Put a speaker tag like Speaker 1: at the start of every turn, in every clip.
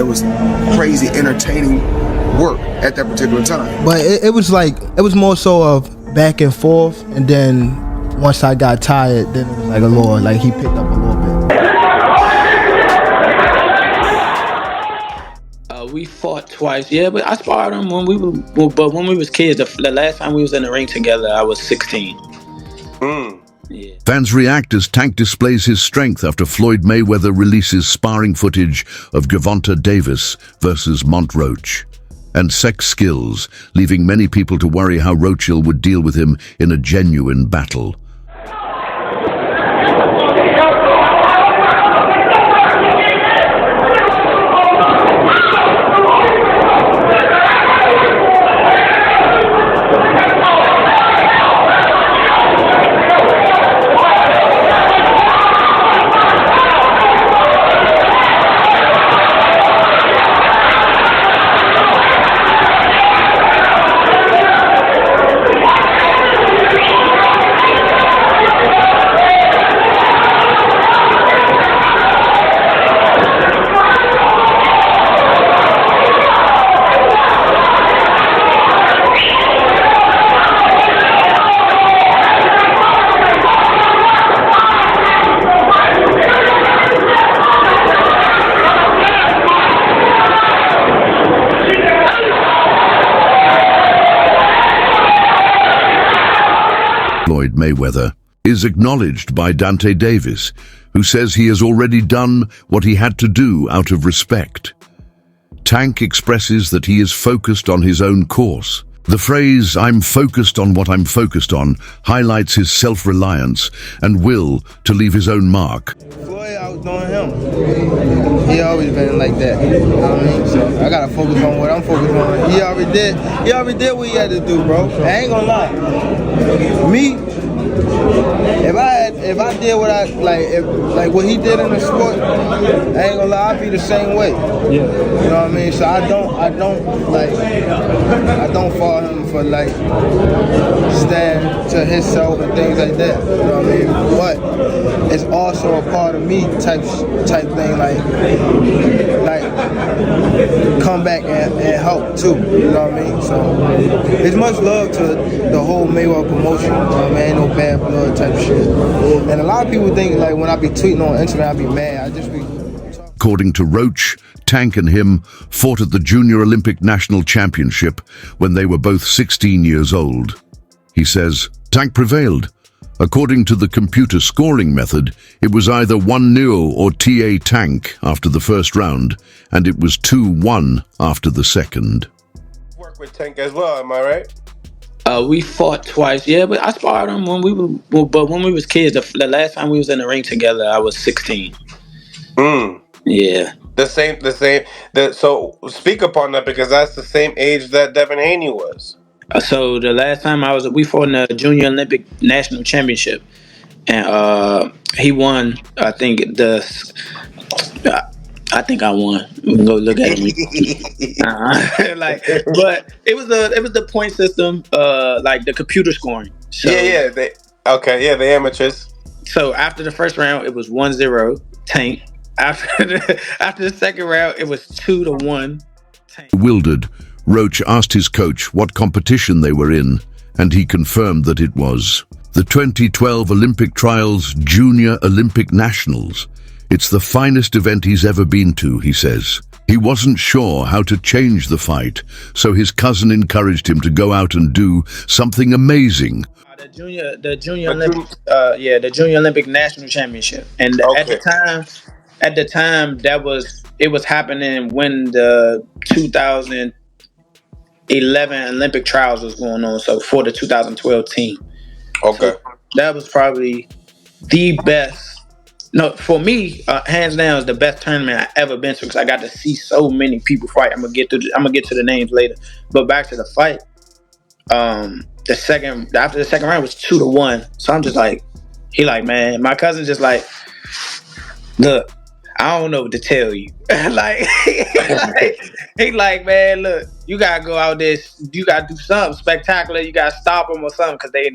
Speaker 1: it was crazy entertaining work at that particular time.
Speaker 2: But it was more so of back and forth, and then once I got tired, then it was like a little, like he picked up a little bit.
Speaker 3: We fought twice, yeah, but I sparred him when we was kids. The last time we was in the ring together, I was 16. Yeah.
Speaker 4: Fans react as Tank displays his strength after Floyd Mayweather releases sparring footage of Gervonta Davis versus Lamont Roach. And sex skills, leaving many people to worry how Roachil would deal with him in a genuine battle. Floyd Mayweather is acknowledged by Gervonta Davis, who says he has already done what he had to do out of respect. Tank expresses that he is focused on his own course. The phrase, "I'm focused on what I'm focused on," highlights his self-reliance and will to leave his own mark.
Speaker 2: Floyd outdoing him. He always been like that. You know what I mean? So I gotta focus on what I'm focused on. He already did what he had to do, bro. I ain't gonna lie. Me, if I did what I like what he did in the sport, I ain't gonna lie, I'd be the same way. Yeah. You know what I mean? So I don't follow him for like stand to himself and things like that. You know what I mean? But it's also a part of me type thing, like come back and help too. You know what I mean? So it's much love to the whole Mayweather promotion. You know what I mean? Ain't no bad blood type shit. And a lot of people think like when I be tweeting on Instagram, I be mad. I just be.
Speaker 4: According to Roach, Tank and him fought at the Junior Olympic National Championship when they were both 16 years old. He says, Tank prevailed. According to the computer scoring method, it was either 1-0 or TA Tank after the first round, and it was 2-1 after the second.
Speaker 5: Work with Tank as well, am I right?
Speaker 3: We fought twice, yeah, but I sparred him when we was kids. The last time we was in the ring together, I was 16. Yeah.
Speaker 5: The same. So speak upon that, because that's the same age that Devin Haney was.
Speaker 3: So the last time we fought in the Junior Olympic National Championship, and he won. I think I won. You can go look at me. But it was the point system, like the computer scoring. So,
Speaker 5: the amateurs.
Speaker 3: So after the first round, it was 1-0 Tank. After the second round, it was 2-1 Tank.
Speaker 4: Bewildered, Roach asked his coach what competition they were in, and he confirmed that it was the 2012 Olympic Trials Junior Olympic Nationals. It's the finest event he's ever been to, he says. He wasn't sure how to change the fight, so his cousin encouraged him to go out and do something amazing.
Speaker 3: The Junior Olympic National Championship, and at the time it was happening when the 2011 Olympic trials was going on. So for the 2012 team,
Speaker 5: okay,
Speaker 3: so that was probably the best. No, for me, hands down, is the best tournament I ever been to, because I got to see so many people fight. I'm gonna get to the names later, but back to the fight. After the second round was 2-1. So I'm just like, man, my cousin just like, look, I don't know what to tell you. He like, man, look, you gotta go out there, you gotta do something spectacular. You gotta stop them or something, because they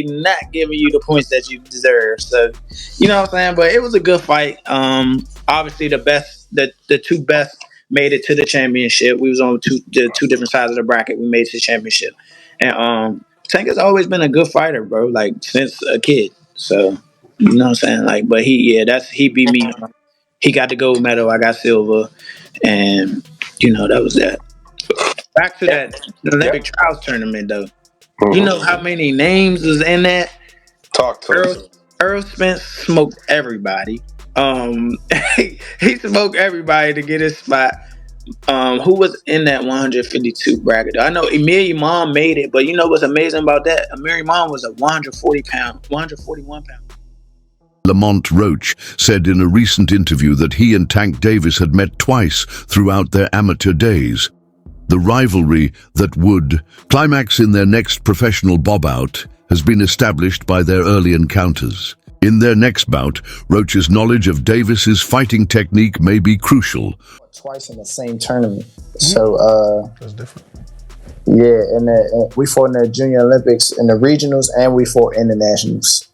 Speaker 3: not giving you the points that you deserve. So, you know what I'm saying? But it was a good fight. Obviously, the two best made it to the championship. We was on the two different sides of the bracket. We made it to the championship. And Tank has always been a good fighter, bro, like since a kid. So, you know what I'm saying? Like, but he beat me. He got the gold medal, I got silver, and that was that. Back to that Olympic trials tournament though. You know how many names is in that?
Speaker 5: Talk to us.
Speaker 3: Earl Spence smoked everybody. He smoked everybody to get his spot. Who was in that 152 bracket? I know Emil Imam made it, but you know what's amazing about that? Emil Imam was a 141 pound.
Speaker 4: Lamont Roach said in a recent interview that he and Tank Davis had met twice throughout their amateur days. The rivalry that would climax in their next professional bout has been established by their early encounters. In their next bout, Roach's knowledge of Davis's fighting technique may be crucial.
Speaker 2: Twice in the same tournament. So,
Speaker 6: that's different.
Speaker 2: Yeah, and we fought in the Junior Olympics, in the regionals, and we fought in the nationals.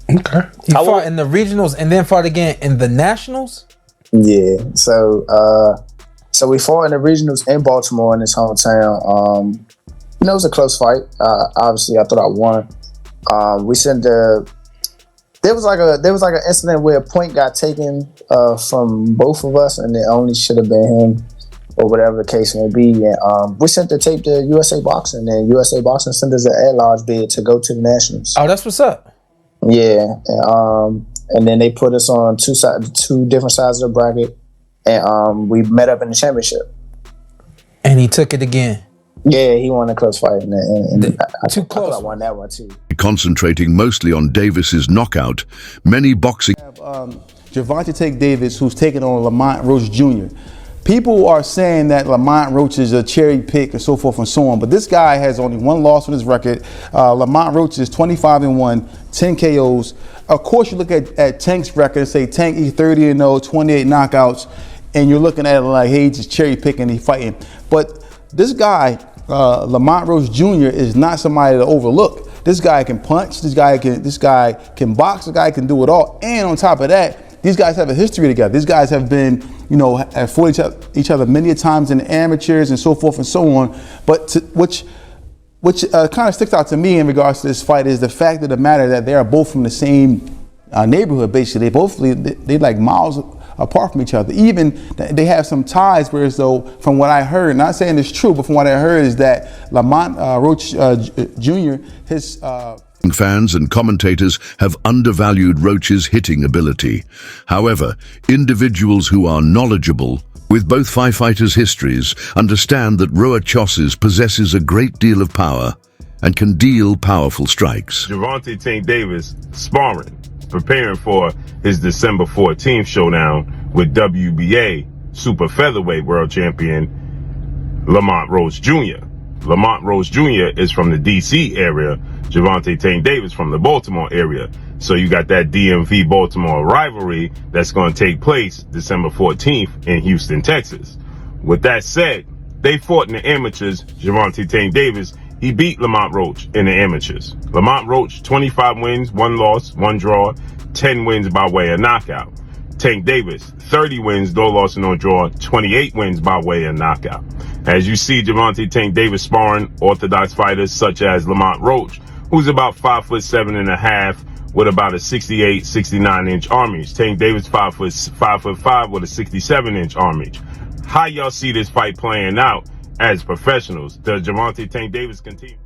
Speaker 6: Okay. He fought in the regionals and then fought again in the nationals?
Speaker 2: Yeah. So we fought in the regionals in Baltimore, in his hometown. It was a close fight. Obviously, I thought I won. There was like an incident where a point got taken from both of us, and it only should have been him, or whatever the case may be. And we sent the tape to USA Boxing, and USA Boxing sent us an at-large bid to go to the nationals.
Speaker 6: Oh, that's what's up.
Speaker 2: Yeah, and then they put us on two different sides of the bracket, and we met up in the championship.
Speaker 6: And he took it again.
Speaker 2: Yeah, he won a close fight, and I thought I won that one too.
Speaker 4: Concentrating mostly on Davis's knockout, many boxing
Speaker 7: Gervonta Davis, who's taking on Lamont Roach Jr. People are saying that Lamont Roach is a cherry pick and so forth and so on, but this guy has only one loss on his record. Lamont Roach is 25-1, 10 KOs. Of course, you look at Tank's record and say Tank, he's 30-0, 28 knockouts, and you're looking at it like, hey, he's just cherry picking, he's fighting. But this guy, Lamont Roach Jr., is not somebody to overlook. This guy can punch, this guy can box, this guy can do it all. And on top of that, these guys have a history together. These guys have been, have fought each other many times in the amateurs and so forth and so on. But which kind of sticks out to me in regards to this fight is the fact of the matter that they are both from the same neighborhood. Basically, they like miles apart from each other. Even they have some ties, whereas though, from what I heard, not saying it's true, but from what I heard is that Lamont Roach Jr., his
Speaker 4: fans and commentators have undervalued Roach's hitting ability. However, individuals who are knowledgeable with both fighters' histories understand that Roach possesses a great deal of power and can deal powerful strikes.
Speaker 8: Gervonta Davis sparring, preparing for his December 14th showdown with WBA super featherweight world champion Lamont Roach Jr. Lamont Roach Jr. is from the DC area, Gervonta Davis from the Baltimore area. So you got that DMV Baltimore rivalry that's going to take place December 14th in Houston, Texas. With that said, they fought in the amateurs. Gervonta Davis, he beat Lamont Roach in the amateurs. Lamont Roach, 25 wins, 1 loss, 1 draw, 10 wins by way of knockout. Tank Davis, 30 wins, no loss, no draw, 28 wins by way of knockout. As you see Gervonta Davis sparring orthodox fighters such as Lamont Roach, who's about 5'7.5" with about a 68, 69 inch arm reach. Tank Davis 5'5" with a 67 inch arm reach. How y'all see this fight playing out as professionals? Does Gervonta Davis continue?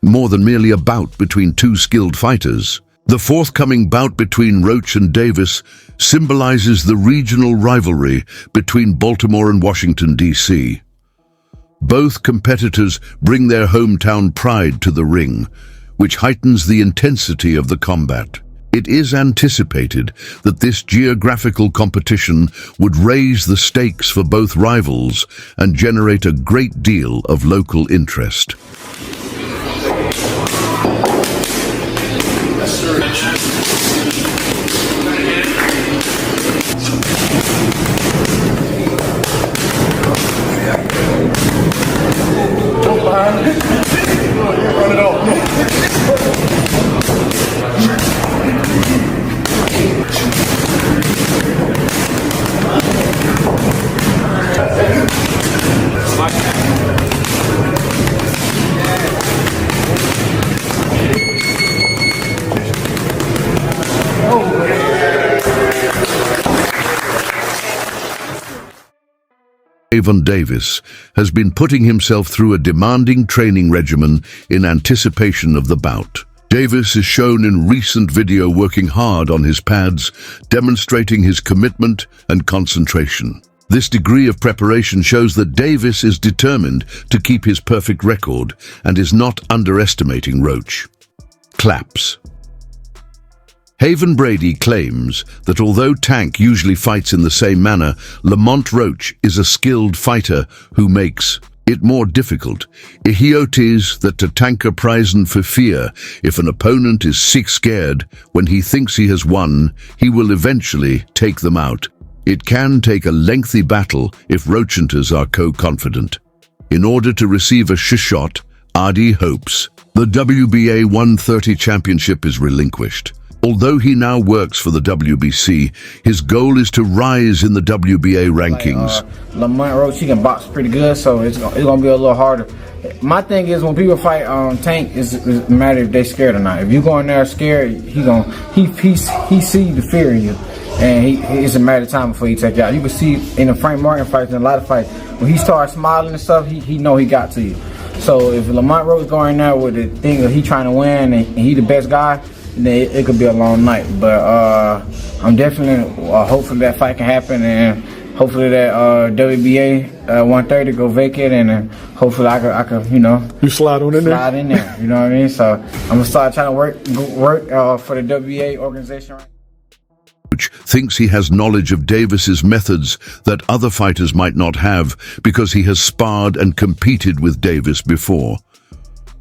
Speaker 4: More than merely a bout between two skilled fighters, the forthcoming bout between Roach and Davis symbolizes the regional rivalry between Baltimore and Washington, D.C. Both competitors bring their hometown pride to the ring, which heightens the intensity of the combat. It is anticipated that this geographical competition would raise the stakes for both rivals and generate a great deal of local interest. Gervonta Davis has been putting himself through a demanding training regimen in anticipation of the bout. Davis is shown in recent video working hard on his pads, demonstrating his commitment and concentration. This degree of preparation shows that Davis is determined to keep his perfect record and is not underestimating Roach. Claps. Haven Brady claims that although Tank usually fights in the same manner, Lamont Roach is a skilled fighter who makes it more difficult. He notes that to tanker prisen for fear, if an opponent is sick scared when he thinks he has won, he will eventually take them out. It can take a lengthy battle if Roachhunters are confident. In order to receive a shot, Adi hopes the WBA 130 championship is relinquished. Although he now works for the WBC, his goal is to rise in the WBA rankings.
Speaker 9: Lamont Roach, he can box pretty good, so it's gonna be a little harder. My thing is, when people fight Tank, it's matter if they scared or not. If you go in there scared, he see the fear in you, and it's a matter of time before he take you out. You can see in the Frank Martin fights and a lot of fights, when he starts smiling and stuff, he know he got to you. So if Lamont Roach going in there with the thing that he trying to win and he the best guy, then it could be a long night. But I'm definitely hopefully that fight can happen, and hopefully that WBA 130 go vacate, and hopefully I can
Speaker 10: you slide in there.
Speaker 9: You know what I mean? So I'm gonna start trying to work for the WBA organization.
Speaker 4: Roach thinks he has knowledge of Davis's methods that other fighters might not have because he has sparred and competed with Davis before.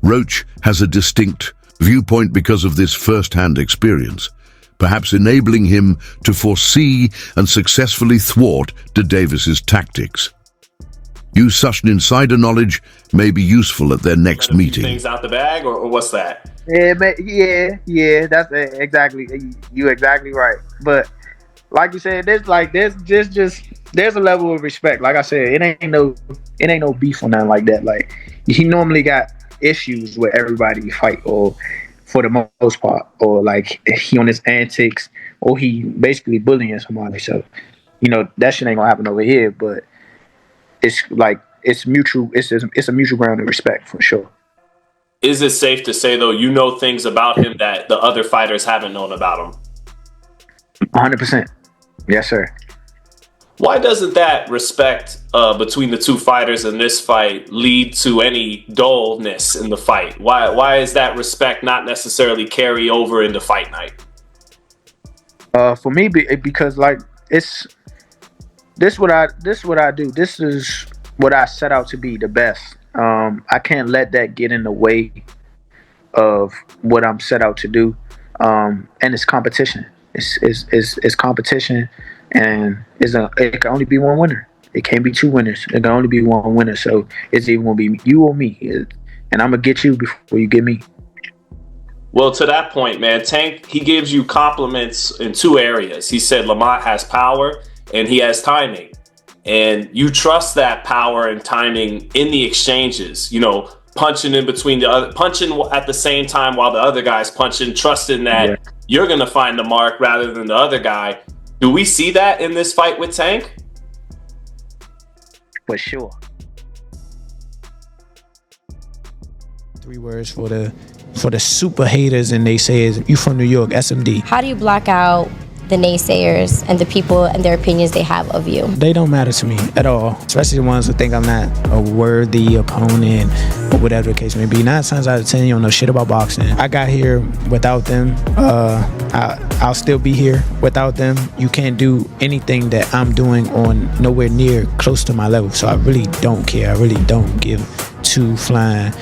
Speaker 4: Roach has a distinct viewpoint because of this first-hand experience, perhaps enabling him to foresee and successfully thwart Davis's tactics. Use such an insider knowledge may be useful at their next meeting.
Speaker 5: Things out the bag, or what's that?
Speaker 3: Yeah, that's exactly, you exactly right. But like you said, there's a level of respect. Like I said, it ain't no beef or nothing like that. Like, he normally got issues with everybody you fight, or for the most part, or like he on his antics, or he basically bullying somebody. So that shit ain't gonna happen over here. But it's like it's mutual. It's a mutual ground of respect for sure.
Speaker 5: Is it safe to say, though, things about him that the other fighters haven't known about him?
Speaker 3: 100%. Yes, sir.
Speaker 5: Why doesn't that respect between the two fighters in this fight lead to any dullness in the fight? Why is that respect not necessarily carry over into fight night?
Speaker 3: For me, because like this what I do. This is what I set out to be, the best. I can't let that get in the way of what I'm set out to do. And it's competition. It's competition. And it can only be one winner. It can't be two winners. It can only be one winner. So it's either going to be you or me. And I'm going to get you before you get me.
Speaker 5: Well, to that point, man, Tank, he gives you compliments in two areas. He said Lamont has power and he has timing. And you trust that power and timing in the exchanges, punching in between punching at the same time while the other guy's punching, trusting that you're going to find the mark rather than the other guy. Do we see that in this fight with Tank?
Speaker 3: For sure.
Speaker 11: 3 words for the super haters and naysayers. You from New York, SMD.
Speaker 12: How do you block out the naysayers and the people and their opinions they have of you?
Speaker 11: They don't matter to me at all, especially the ones who think I'm not a worthy opponent or whatever the case may be. 9 times out of 10, you don't know shit about boxing. I got here without them. I'll still be here without them. You can't do anything that I'm doing on nowhere near close to my level. So I really don't care. I really don't give two flying